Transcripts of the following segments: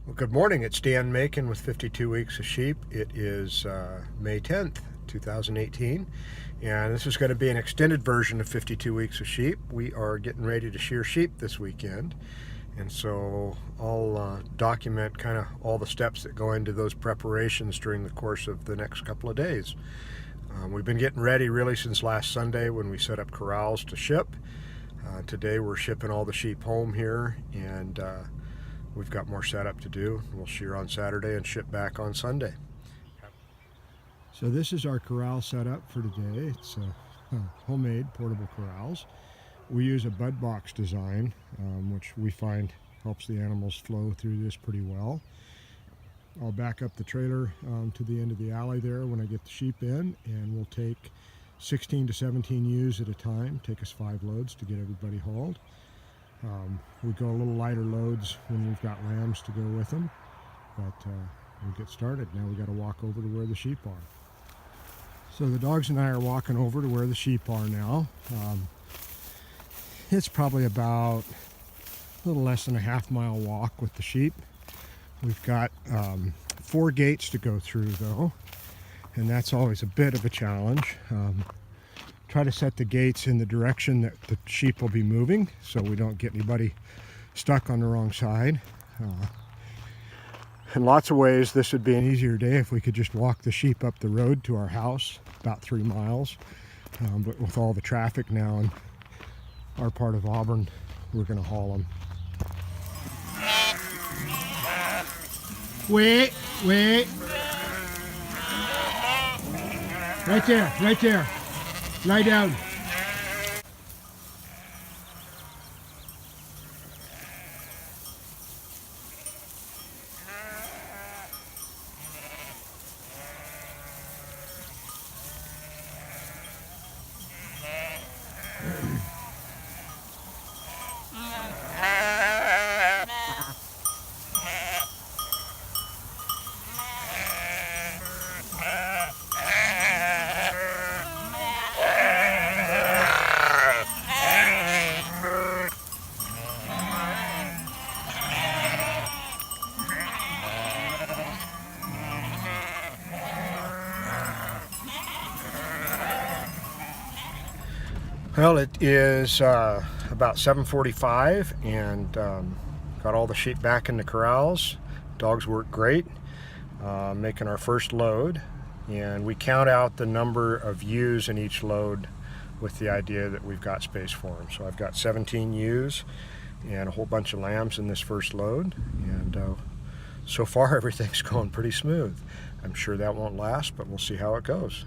Well, good morning. It's Dan Macon with 52 Weeks of Sheep. It is May 10th, 2018, and this is going to be an extended version of 52 Weeks of Sheep. We are getting ready to shear sheep this weekend, and so I'll document kind of all the steps that go into those preparations during the course of the next couple of days. We've been getting ready really since last Sunday when we set up corrals to ship. Today we're shipping all the sheep home here, and we've got more setup to do. We'll shear on Saturday and ship back on Sunday. So this is our corral setup for today. It's homemade portable corrals. We use a bud box design, which we find helps the animals flow through this pretty well. I'll back up the trailer to the end of the alley there when I get the sheep in, and we'll take 16 to 17 ewes at a time. Take us 5 loads to get everybody hauled. We go a little lighter loads when we've got lambs to go with them, but we'll get started. Now we got to walk over to where the sheep are. So the dogs and I are walking over to where the sheep are now. It's probably about a little less than a half-mile walk with the sheep. We've got 4 gates to go through though, and that's always a bit of a challenge. Try to set the gates in the direction that the sheep will be moving so we don't get anybody stuck on the wrong side. In lots of ways this would be an easier day if we could just walk the sheep up the road to our house, about 3 miles. But with all the traffic now in our part of Auburn, we're going to haul them. Wait. Right there. Lie down. Well, it is about 7:45, and got all the sheep back in the corrals. Dogs work great, making our first load, and we count out the number of ewes in each load with the idea that we've got space for them. So I've got 17 ewes and a whole bunch of lambs in this first load, and so far everything's going pretty smooth. I'm sure that won't last, but we'll see how it goes.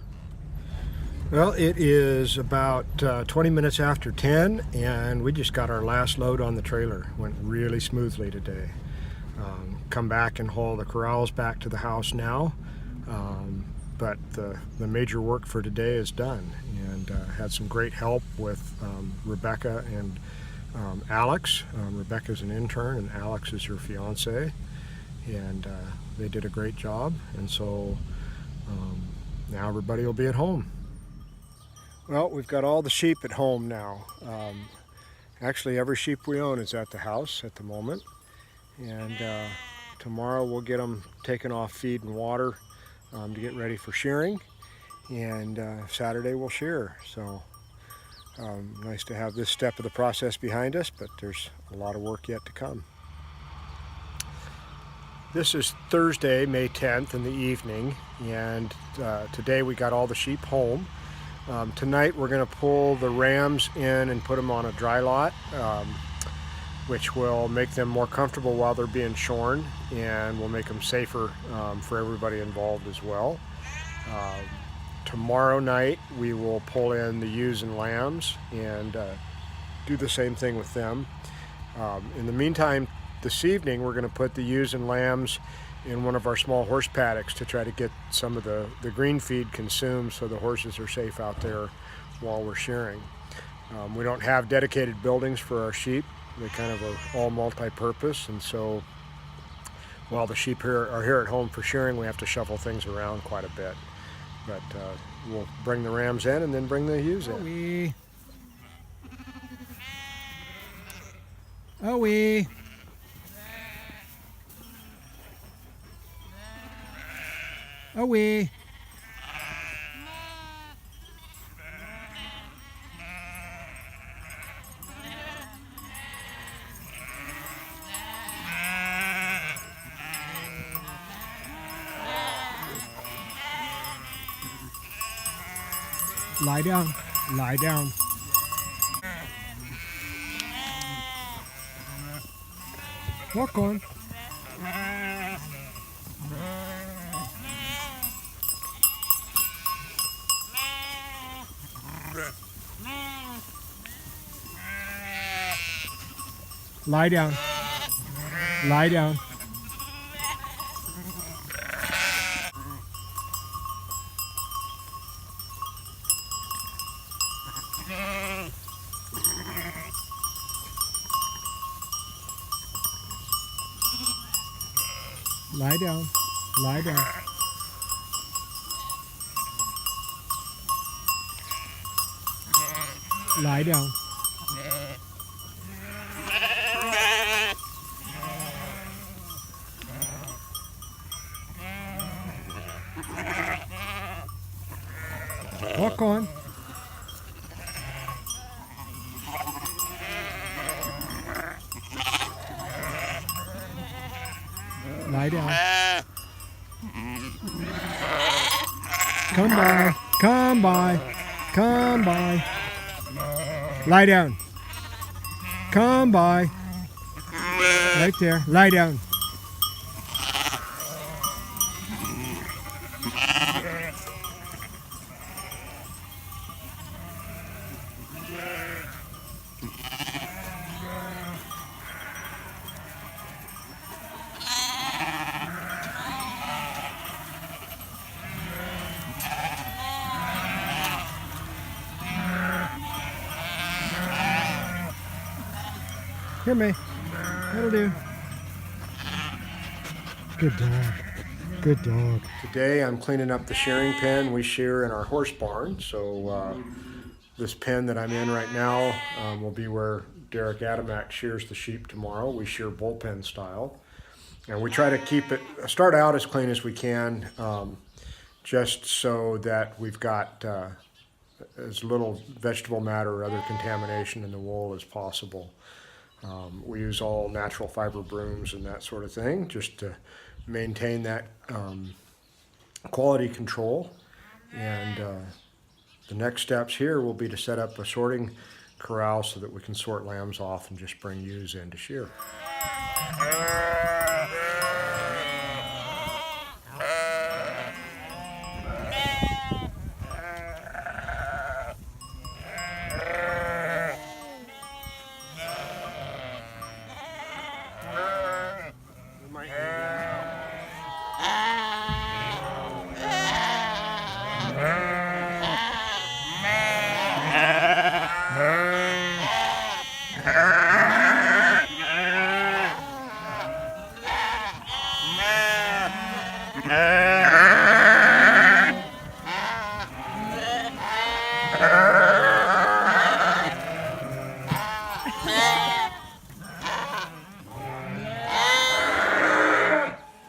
Well, it is about 20 minutes after 10, and we just got our last load on the trailer. Went really smoothly today. Come back and haul the corrals back to the house now, but the major work for today is done, and had some great help with Rebecca and Alex. Rebecca's an intern and Alex is her fiance, and they did a great job, and so now everybody will be at home. Well, we've got all the sheep at home now. Actually, every sheep we own is at the house at the moment. And tomorrow we'll get them taken off feed and water to get ready for shearing. And Saturday we'll shear. So nice to have this step of the process behind us, but there's a lot of work yet to come. This is Thursday, May 10th in the evening, and today we got all the sheep home. Tonight we're going to pull the rams in and put them on a dry lot, which will make them more comfortable while they're being shorn, and will make them safer for everybody involved as well. Tomorrow night we will pull in the ewes and lambs and do the same thing with them. In the meantime, this evening we're going to put the ewes and lambs in one of our small horse paddocks to try to get some of the green feed consumed so the horses are safe out there while we're shearing. We don't have dedicated buildings for our sheep. They kind of are all multi-purpose, and so while the sheep are here at home for shearing, we have to shuffle things around quite a bit. But we'll bring the rams in and then bring the ewes in. Away. Lie down. Lie down. Walk on. Lie down. Lie down. Lie down. Lie down. Lie down. Walk on. Lie down. Come by. Come by. Come by. Lie down. Come by. Right there. Lie down. Here, May. That'll do. Good dog. Good dog. Today I'm cleaning up the shearing pen. We shear in our horse barn, so this pen that I'm in right now will be where Derek Adamak shears the sheep tomorrow. We shear bullpen style, and we try to keep it, start out as clean as we can, just so that we've got as little vegetable matter or other contamination in the wool as possible. We use all natural fiber brooms and that sort of thing just to maintain that quality control. And the next steps here will be to set up a sorting corral so that we can sort lambs off and just bring ewes in to shear.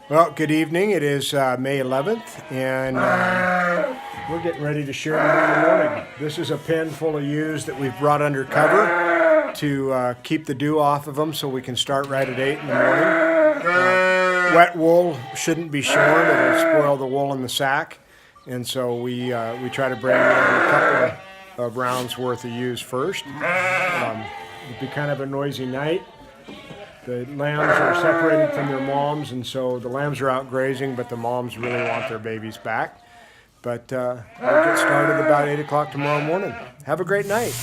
Well, good evening. It is May 11th, and we're getting ready to shear them in the morning. This is a pen full of ewes that we've brought under cover to keep the dew off of them so we can start right at 8 in the morning. Wet wool shouldn't be shorn. It'll spoil the wool in the sack, and so we try to bring in a couple of rounds worth of ewes first. It'll be kind of a noisy night. The lambs are separated from their moms, and so the lambs are out grazing, but the moms really want their babies back. But we'll get started about 8 o'clock tomorrow morning. Have a great night.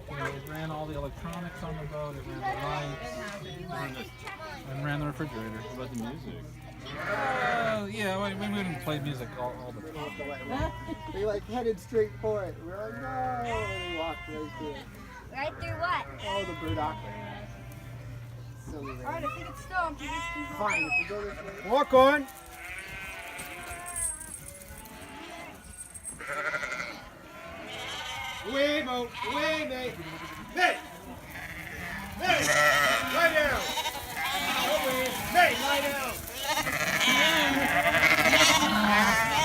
It ran all the electronics on the boat, it ran the lights, and ran the refrigerator. What about the music? Yeah, we wouldn't play music all the time. They like headed straight for it. We're like, no, and they walked right through it. Right through what? Oh, the burdock. Silly rain. Alright, I think it's stopped. You guys can go. Fine, if we go this way. Walk on. Away, Mo. Away, mate. Hey! Hey! Lie down. Away. Hey, lie down.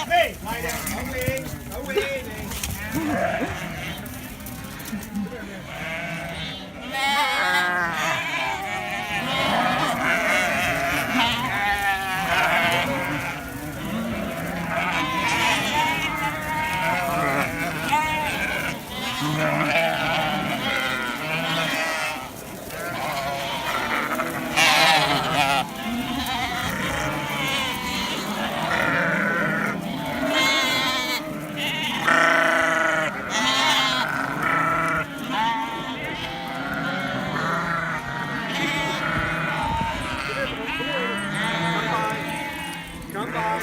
Hey, lie down. Away. Away, mate. Come by.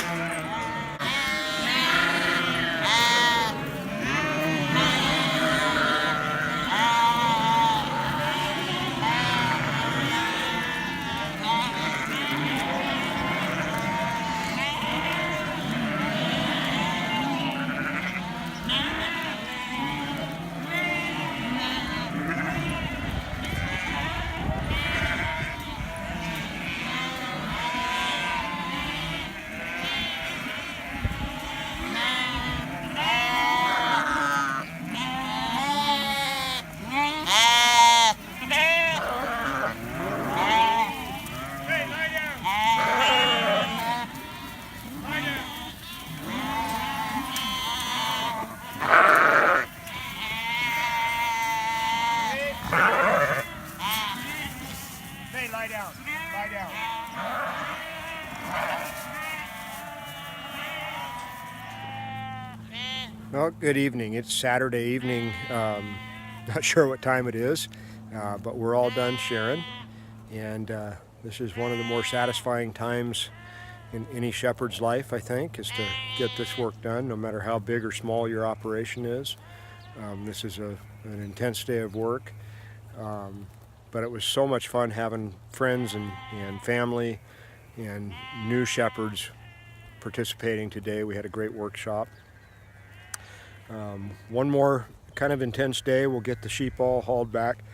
Hey, lie down. Lie down. Well, good evening. It's Saturday evening. Not sure what time it is, but we're all done sharing. And this is one of the more satisfying times in any shepherd's life, I think, is to get this work done, no matter how big or small your operation is. This is an intense day of work. But it was so much fun having friends and family and new shepherds participating today. We had a great workshop. One more kind of intense day. We'll get the sheep all hauled back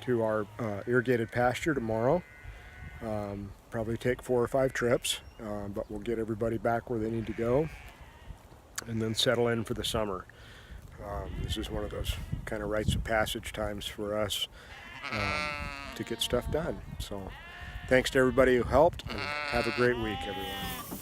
to our irrigated pasture tomorrow. Probably take 4 or 5 trips, but we'll get everybody back where they need to go and then settle in for the summer. This is one of those kind of rites of passage times for us to get stuff done. So thanks to everybody who helped, and have a great week, everyone.